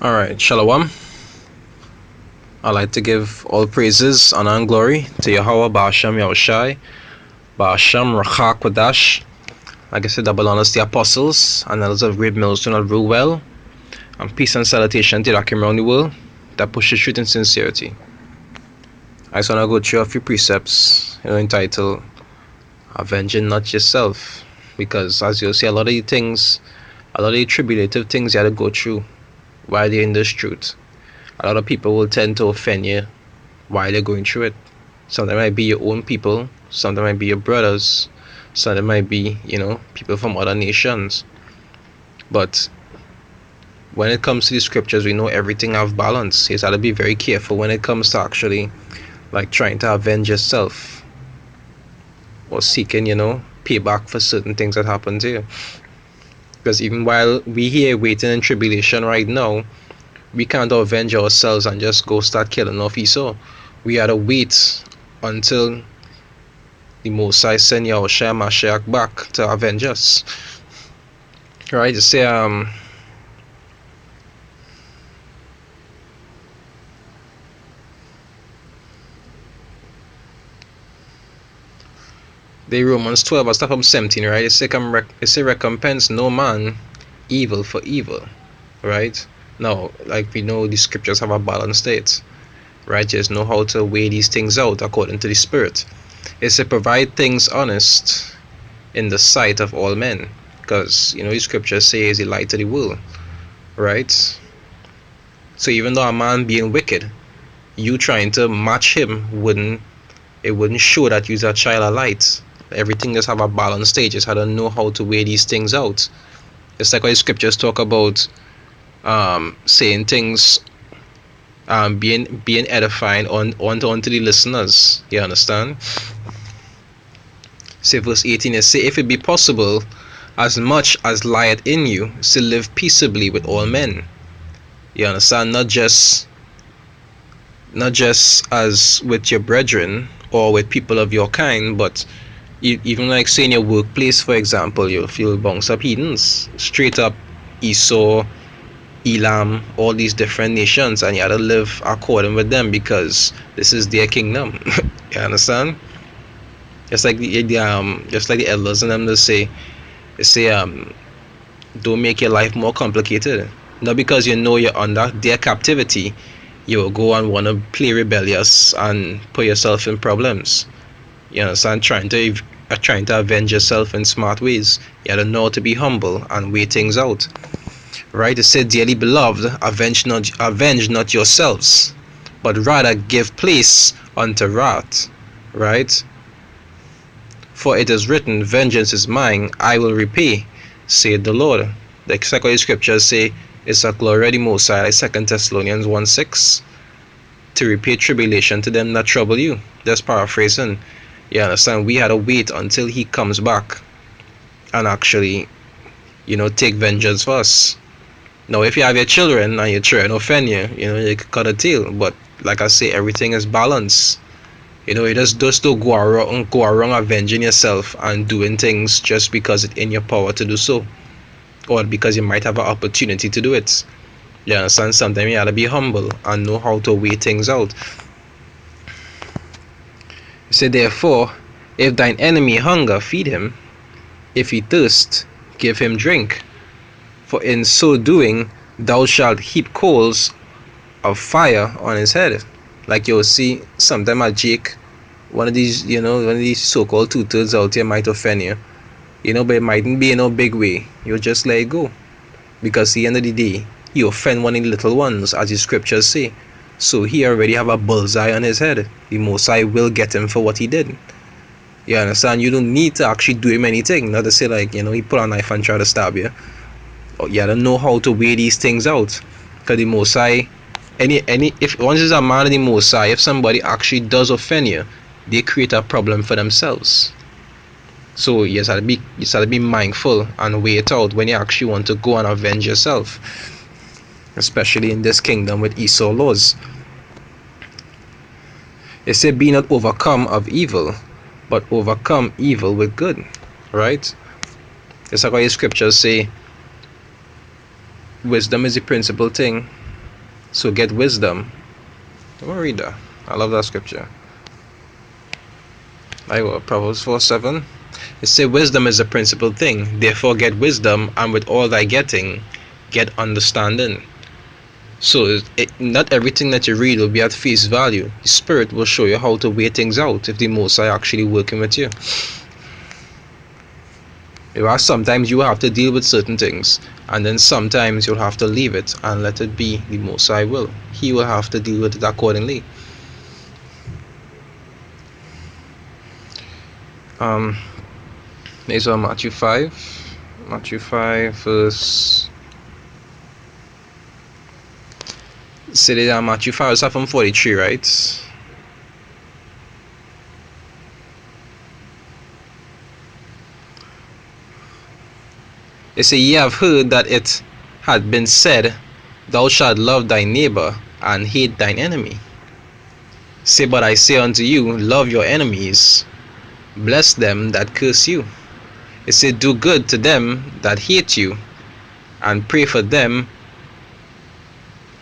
Alright, Shalom. I'd like to give all praises, honor, and glory to Yahweh, Ba'ashem Yahushai, Ba'ashem Rachak Kodash. Like I said, double honors to the apostles and elders of great millstone that rule well, and peace and salutation to the came around the world that pushes truth and sincerity. I just want to go through a few precepts, entitled Avenging Not Yourself, because as you'll see, a lot of the tribulative things you have to go through while they're in this truth. A lot of people will tend to offend you while they're going through it. Sometimes it might be your own people, sometimes it might be your brothers, sometimes it might be, people from other nations. But when it comes to the scriptures, we know everything have balance. You have to be very careful when it comes to actually trying to avenge yourself or seeking, payback for certain things that happen to you. Because even while we here waiting in tribulation right now, we can't avenge ourselves and just go start killing off Esau. We had to wait until the Most High send Yahushua Mashiach back to avenge us. Right? You say the Romans 12 start from 17, right? It say recompense no man evil for evil. Right? Now, like we know, the scriptures have a balanced state, right? Just know how to weigh these things out according to the Spirit. It's to provide things honest in the sight of all men, because the scriptures say is the light of the world, right? So even though a man being wicked, you trying to match him wouldn't show that you're a child of light. Everything just have a balanced stage. Just how to know how to weigh these things out. It's like what the scriptures talk about. Saying things, being edifying onto the listeners. You understand? Say verse 18 is say, if it be possible, as much as lieth in you, to live peaceably with all men. You understand? Not just as with your brethren or with people of your kind, but even like say in your workplace, for example, you feel bunks of heathens, straight up Esau, Elam, all these different nations, and you have to live according with them because this is their kingdom. You understand? Just like the elders and them, they say don't make your life more complicated. Not because you're under their captivity, you will go and want to play rebellious and put yourself in problems. You understand? Trying to avenge yourself in smart ways. You have to know how to be humble and weigh things out. Right? It said, dearly beloved, avenge not yourselves, but rather give place unto wrath. Right? For it is written, vengeance is mine, I will repay, saith the Lord. The second scriptures say, it's a glory of the Most High, like 2 Thessalonians 1:6, to repay tribulation to them that trouble you. Just paraphrasing. You understand? We had to wait until he comes back and actually, take vengeance for us. Now, if you have your children and your children offend you, you can cut a deal. But like I say, everything is balanced. You just don't go around avenging yourself and doing things just because it's in your power to do so, or because you might have an opportunity to do it. You understand? Sometimes you gotta be humble and know how to weigh things out. You say, therefore, if thine enemy hunger, feed him. If he thirst, give him drink. For in so doing, thou shalt heap coals of fire on his head. Like you'll see, sometime a Jake, one of these so-called two-thirds out here might offend you. But it mightn't be in a big way. You'll just let it go. Because at the end of the day, he offend one of the little ones, as the scriptures say. So he already have a bullseye on his head. The Most High will get him for what he did. You understand? You don't need to actually do him anything. Not to say he put a knife and try to stab you. You gotta know how to weigh these things out. Because the Most High, if once is a man of the Most High, if somebody actually does offend you, they create a problem for themselves. So you have to be mindful and weigh it out when you actually want to go and avenge yourself, especially in this kingdom with Esau laws. It said, be not overcome of evil, but overcome evil with good. Right? It's like what the scriptures say, wisdom is the principal thing, So get wisdom. I'm gonna read that. I love that scripture. I will. Proverbs 4:7. It says, wisdom is the principal thing. Therefore get wisdom, and with all thy getting, get understanding. So not everything that you read will be at face value. The Spirit will show you how to weigh things out if the Most High actually working with you. Sometimes you have to deal with certain things, and then sometimes you'll have to leave it and let it be the Most High will. He will have to deal with it accordingly. These are Matthew 5. Matthew 5 verse... Say that Matthew 5 is from 43, right? They say, ye have heard that it had been said, thou shalt love thy neighbor and hate thine enemy. Say, but I say unto you, love your enemies, bless them that curse you. It said, do good to them that hate you, and pray for them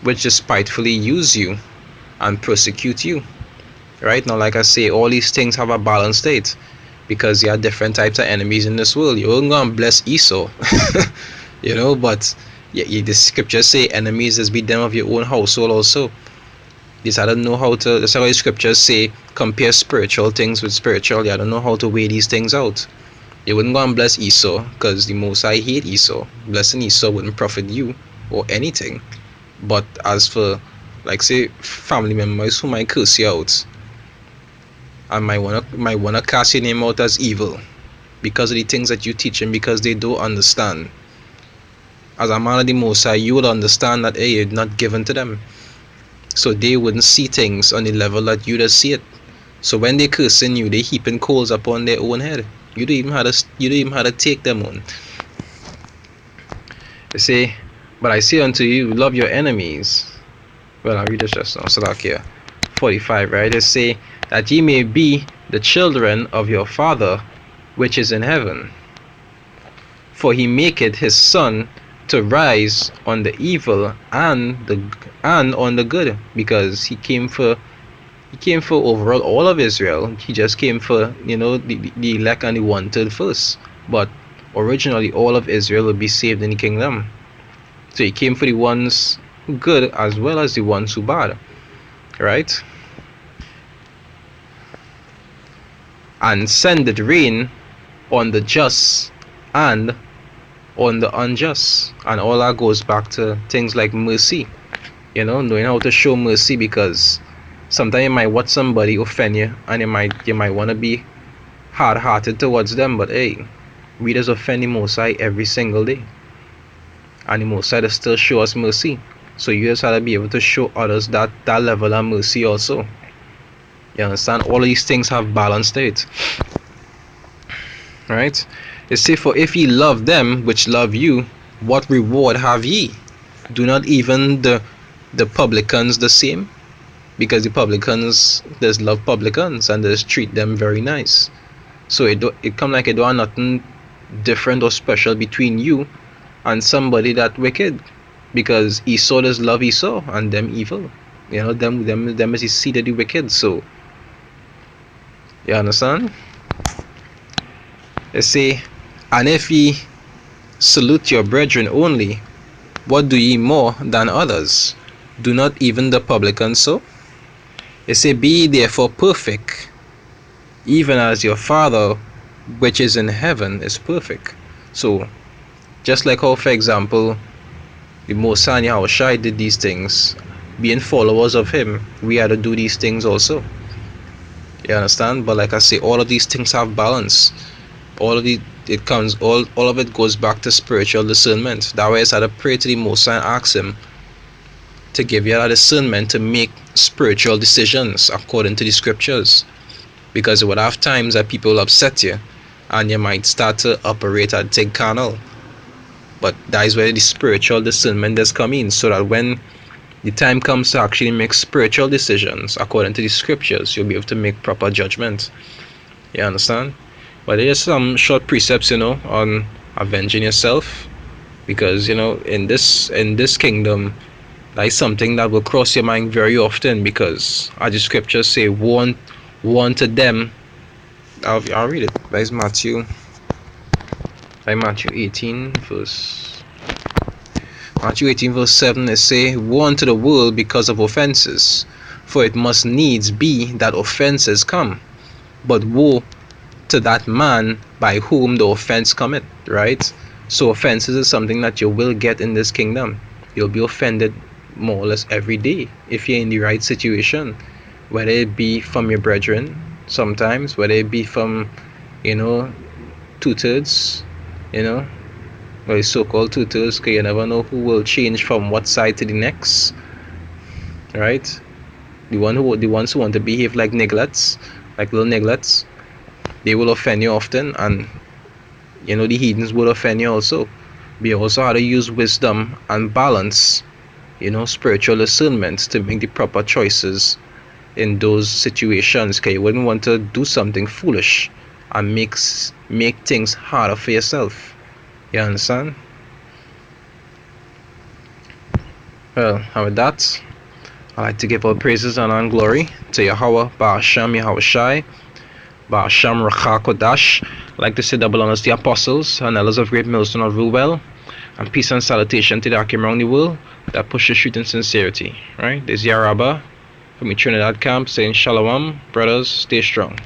which despitefully use you and persecute you. Right now, like I say, all these things have a balanced state, because there are different types of enemies in this world. You're gonna bless Esau, but the scriptures say enemies is be them of your own household also. This I don't know how to. That's how the scriptures say compare spiritual things with spiritual. I don't know how to weigh these things out. You wouldn't go and bless Esau because the Most High hate Esau. Blessing Esau wouldn't profit you or anything. But as for, like, say, family members who might curse you out and might wanna cast your name out as evil because of the things that you teach them, because they don't understand. As a man of the Most High, you would understand that you're not given to them, so they wouldn't see things on the level that you just see it. So when they cursing you, they heaping coals upon their own head. You don't even have to take them on. They say, but I say unto you, love your enemies. Well, I read this just now. So like here, 45, right? They say that ye may be the children of your Father which is in heaven. For he maketh his sun to rise on the evil and on the good, because he came for overall all of Israel. He just came for the elect and the wanted first, but originally all of Israel would be saved in the kingdom. So he came for the ones good as well as the ones who bad, right? And sendeth rain on the just and on the unjust. And all that goes back to things like mercy, knowing how to show mercy, because sometimes you might watch somebody offend you and you might want to be hard-hearted towards them, but hey, we just offend the Most High every single day, and the Most High does still show us mercy. So you just have to be able to show others that level of mercy also. You understand? All of these things have balanced state, right? It say, for if ye love them which love you, what reward have ye? Do not even the publicans the same? Because the publicans just love publicans and just treat them very nice. So it come like it don't have nothing different or special between you and somebody that wicked, because Esau does love Esau and them evil. Them is the seed of the wicked. So you understand? They say, and if ye salute your brethren only, what do ye more than others? Do not even the publicans so? They say, be ye therefore perfect, even as your Father which is in heaven is perfect. So just like how, for example, the Most High Yahushua did these things, being followers of him, we had to do these things also. You understand? But like I say, all of these things have balance. All of it goes back to spiritual discernment. That way I had to pray to the Most High and ask him to give you that discernment to make spiritual decisions according to the scriptures. Because you would have times that people upset you and you might start to operate and think carnal. But that is where the spiritual discernment does come in, so that when the time comes to actually make spiritual decisions according to the scriptures, you'll be able to make proper judgment. You understand? But there's some short precepts, on avenging yourself, because in this kingdom, That is something that will cross your mind very often, because as the scriptures say, woe to them. I'll read it. That is Matthew 18 verse 7. It say, woe unto the world because of offenses, for it must needs be that offenses come, but woe to that man by whom the offense cometh. Right? So offenses is something that you will get in this kingdom. You'll be offended more or less every day if you're in the right situation, whether it be from your brethren, sometimes whether it be from, two-thirds, well, so-called tutors, because you never know who will change from what side to the next, right? The ones who want to behave like nigglets, like little nigglets, they will offend you often, and the heathens will offend you also. But you also how to use wisdom and balance, spiritual discernment to make the proper choices in those situations, because you wouldn't want to do something foolish and make things harder for yourself. You understand? Well, and with that, I'd like to give all praises and glory to Yahweh, Ba'asham, Yahweh Shai, Ba'asham, Rachakodash. I'd like to say double honors to the apostles and elders of Great Millstone of Ruwell, and peace and salutation to the Akim around the world that push the truth in sincerity. Right? This is Yaraba from the Trinidad camp saying Shalom, brothers, stay strong.